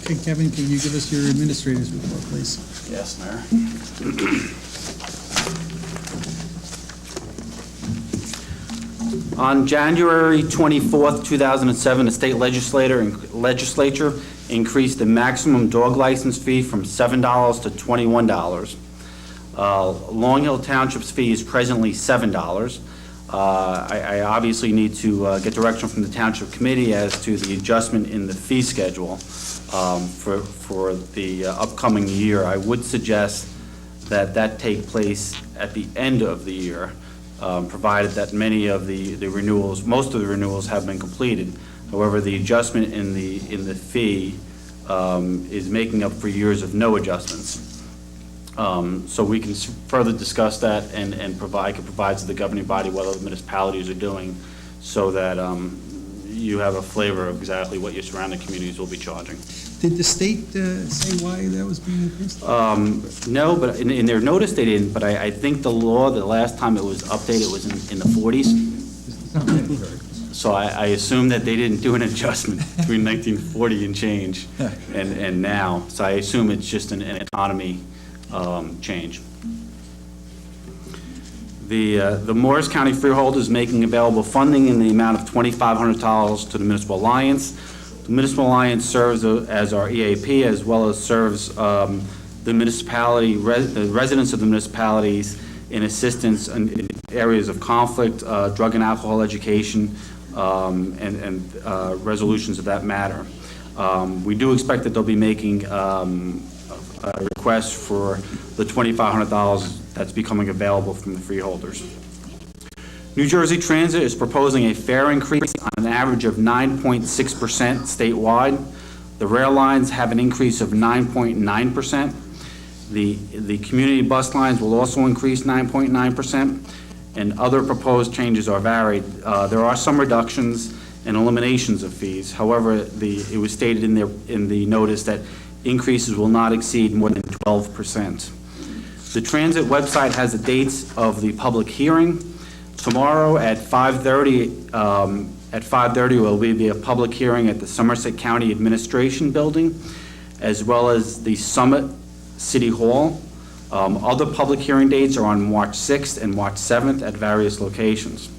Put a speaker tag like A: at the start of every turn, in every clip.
A: Okay, Kevin, can you give us your administrator's report, please?
B: Yes, Mayor. On January 24th, 2007, the state legislature increased the maximum dog license fee from $7 to $21. Long Hill Township's fee is presently $7. I obviously need to get direction from the Township Committee as to the adjustment in the fee schedule for the upcoming year. I would suggest that that take place at the end of the year, provided that many of the renewals, most of the renewals have been completed. However, the adjustment in the fee is making up for years of no adjustments. So we can further discuss that and I can provide to the governing body what other municipalities are doing so that you have a flavor of exactly what your surrounding communities will be charging.
A: Did the state say why that was being increased?
B: No, but in their notice they didn't, but I think the law, the last time it was updated was in the 40s. So I assume that they didn't do an adjustment between 1940 and change and now. So I assume it's just an economy change. The Morris County Freehold is making available funding in the amount of $2,500 to the Municipal Alliance. The Municipal Alliance serves as our EAP as well as serves the municipality, the residents of the municipalities in assistance in areas of conflict, drug and alcohol education, and resolutions of that matter. We do expect that they'll be making a request for the $2,500 that's becoming available from the freeholders. New Jersey Transit is proposing a fare increase on an average of 9.6% statewide. The rail lines have an increase of 9.9%. The community bus lines will also increase 9.9%, and other proposed changes are varied. There are some reductions and eliminations of fees. However, it was stated in the notice that increases will not exceed more than 12%. The transit website has the dates of the public hearing. Tomorrow at 5:30 will be a public hearing at the Somerset County Administration Building, as well as the Summit City Hall. Other public hearing dates are on March 6th and March 7th at various locations.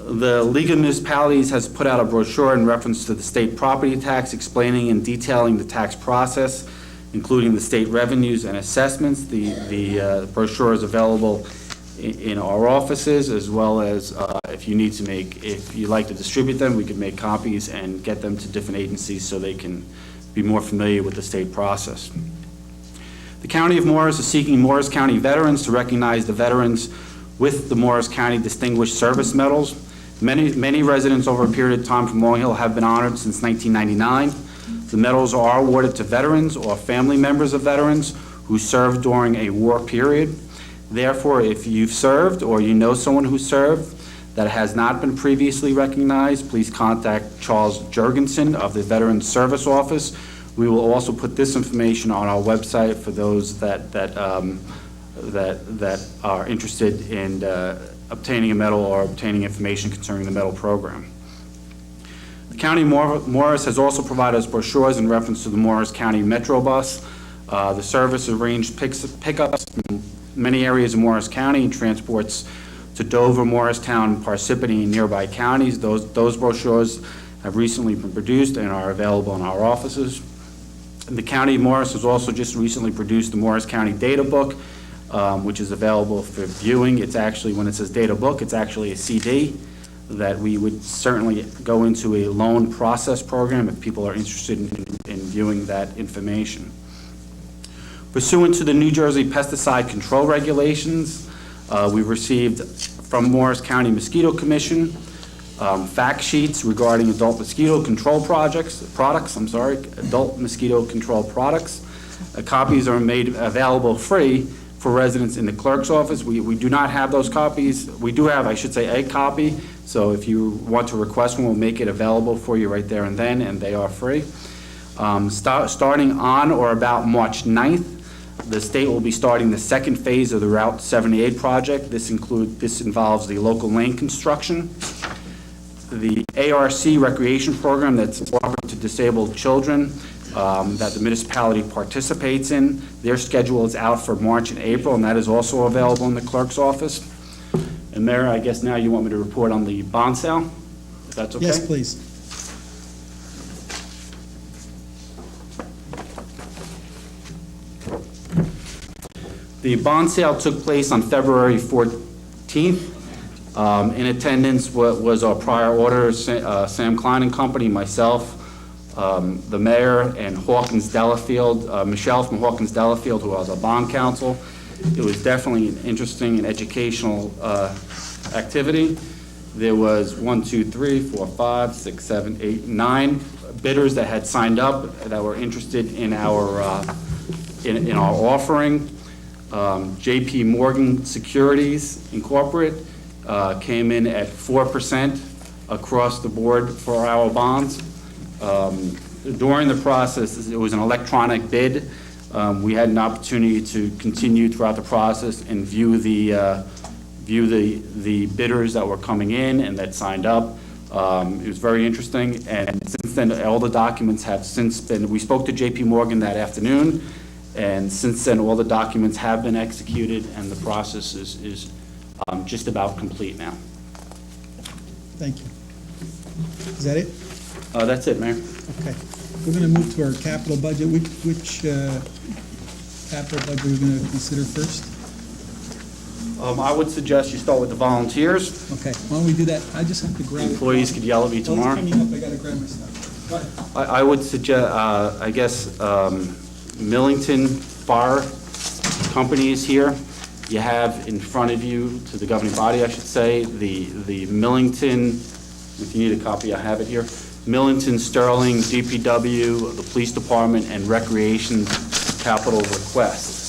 B: The League of Municipalities has put out a brochure in reference to the state property tax, explaining and detailing the tax process, including the state revenues and assessments. The brochure is available in our offices, as well as if you'd like to distribute them, we could make copies and get them to different agencies so they can be more familiar with the state process. The County of Morris is seeking Morris County veterans to recognize the veterans with the Morris County Distinguished Service Medals. Many residents over a period of time from Long Hill have been honored since 1999. The medals are awarded to veterans or family members of veterans who served during a war period. Therefore, if you've served or you know someone who served that has not been previously recognized, please contact Charles Jurgensen of the Veterans Service Office. We will also put this information on our website for those that are interested in obtaining a medal or obtaining information concerning the medal program. The County of Morris has also provided us brochures in reference to the Morris County Metro Bus. The service arranged pickups in many areas of Morris County and transports to Dover, Morristown, Parsippany, and nearby counties. Those brochures have recently been produced and are available in our offices. The County of Morris has also just recently produced the Morris County Data Book, which is available for viewing. It's actually, when it says data book, it's actually a CD that we would certainly go into a loan process program if people are interested in viewing that information. Pursuant to the New Jersey Pesticide Control Regulations, we received from Morris County Mosquito Commission fact sheets regarding adult mosquito control adult mosquito control products. Copies are made available free for residents in the clerk's office. We do not have those copies. We do have, I should say, a copy. So if you want to request one, we'll make it available for you right there and then, and they are free. Starting on or about March 9th, the state will be starting the second phase of the Route 78 project. This involves the local lane construction. the ARC recreation program that's offered to disabled children that the municipality participates in. Their schedule is out for March and April, and that is also available in the clerk's office. And Mayor, I guess now you want me to report on the bond sale, if that's okay?
A: Yes, please.
B: The bond sale took place on February 14th. In attendance was our prior auditor, Sam Klein and Company, myself, the mayor, and Hawkins Delafield, Michelle from Hawkins Delafield, who was our bond counsel. It was definitely an interesting and educational activity. There was 1, 2, 3, 4, 5, 6, 7, 8, 9 bidders that had signed up that were interested in our in our offering. JP Morgan Securities Incorporated came in at 4% across the board for our bonds. During the process, it was an electronic bid. We had an opportunity to continue throughout the process and view the bidders that were coming in and that signed up. It was very interesting, and since then, all the documents have since been, we spoke to JP Morgan that afternoon, and since then, all the documents have been executed, and the process is just about complete now.
A: Thank you. Is that it?
B: That's it, Mayor.
A: Okay. We're going to move to our capital budget. Which capital budget are we going to consider first?
B: I would suggest you start with the volunteers.
A: Okay, why don't we do that? I just have to grab it.
B: Employees could yell at me tomorrow.
A: Coming up, I got to grab my stuff. Go ahead.
B: I would suggest, I guess, Millington Fire Company is here. You have in front of you, to the governing body, I should say, the Millington, if you need a copy, I have it here. Millington, Sterling, DPW, the Police Department, and Recreation capital requests.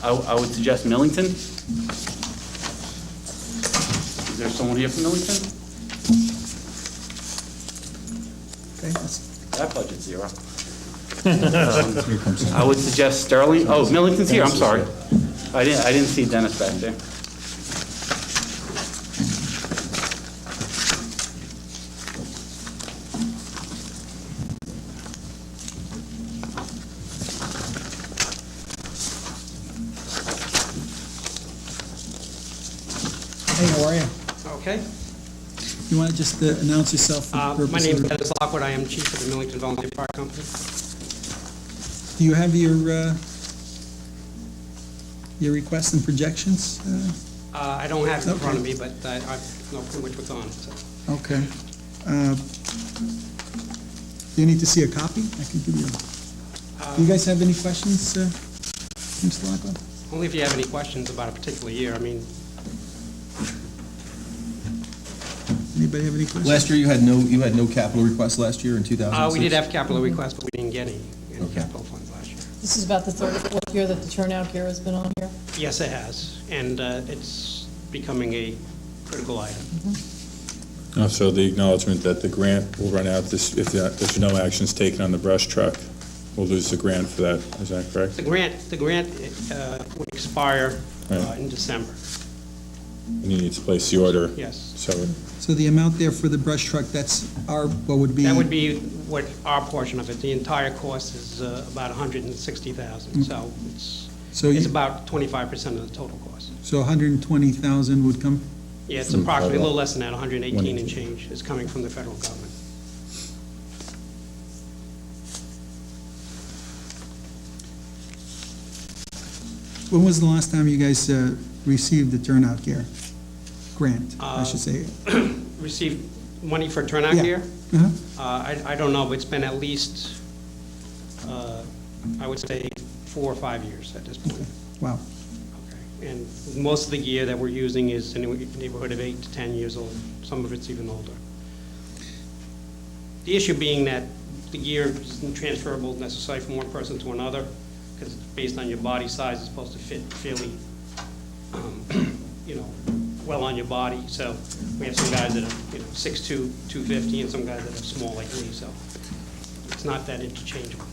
B: I would suggest Millington. Is there someone here from Millington?
A: Okay,
B: That budget's zero. I would suggest Sterling. Oh, Millington's here, I'm sorry. I didn't see Dennis back there.
A: hey, how are you?
C: Okay.
A: You want to just announce yourself for the purpose
C: My name is
A: of...
C: Dennis Lockwood. I am chief of the Millington Volunteer Fire Company.
A: Do you have your requests and projections?
C: I don't have it in front of
A: Okay.
C: me, but I know pretty much what's on. So.
A: Okay. Do you need to see a copy? I can give you a... Do you guys have any questions, Mr. Lockwood?
C: Only if you have any questions about a particular year. I mean,
A: Anybody have any questions?
D: Last year, you had no capital requests last year in 2006?
C: we did have capital requests, but we didn't get any
D: Okay.
C: capital funds last year.
E: This is about the third or fourth year that the turnout gear has been on here?
C: Yes, it has, and it's becoming a critical item.
F: Also, the acknowledgement that the grant will run out if there's no actions taken on the brush truck. We'll lose the grant for that, is that correct?
C: The grant would expire
F: Right.
C: in December.
F: And you need to place the order.
C: Yes.
A: So the amount there for the brush truck, that's what would be...
C: That would be what our portion of it. The entire cost is about $160,000, so
A: So
C: it's
A: you-
C: about 25% of the total cost.
A: So 120,000 would come...
C: Yeah, it's
F: From
C: approximately a
F: federal.
C: little less than that, 118 and change is coming from the federal government.
A: When was the last time you guys received the turnout gear? Grant, I should say.
C: Received money for turnout
A: Yeah.
C: gear?
A: Uh-huh.
C: I don't know, but it's been at least, I would say, 4 or 5 years at this point.
A: Wow.
C: Okay. And most of the gear that we're using is in the neighborhood of 8 to 10 years old. Some of it's even older. The issue being that the gear isn't transferable necessarily from one person to another, because based on your body size, it's supposed to fit fairly, well on your body. So we have some guys that are, 6'2", 250, and some guys that are small like me, so it's not that interchangeable.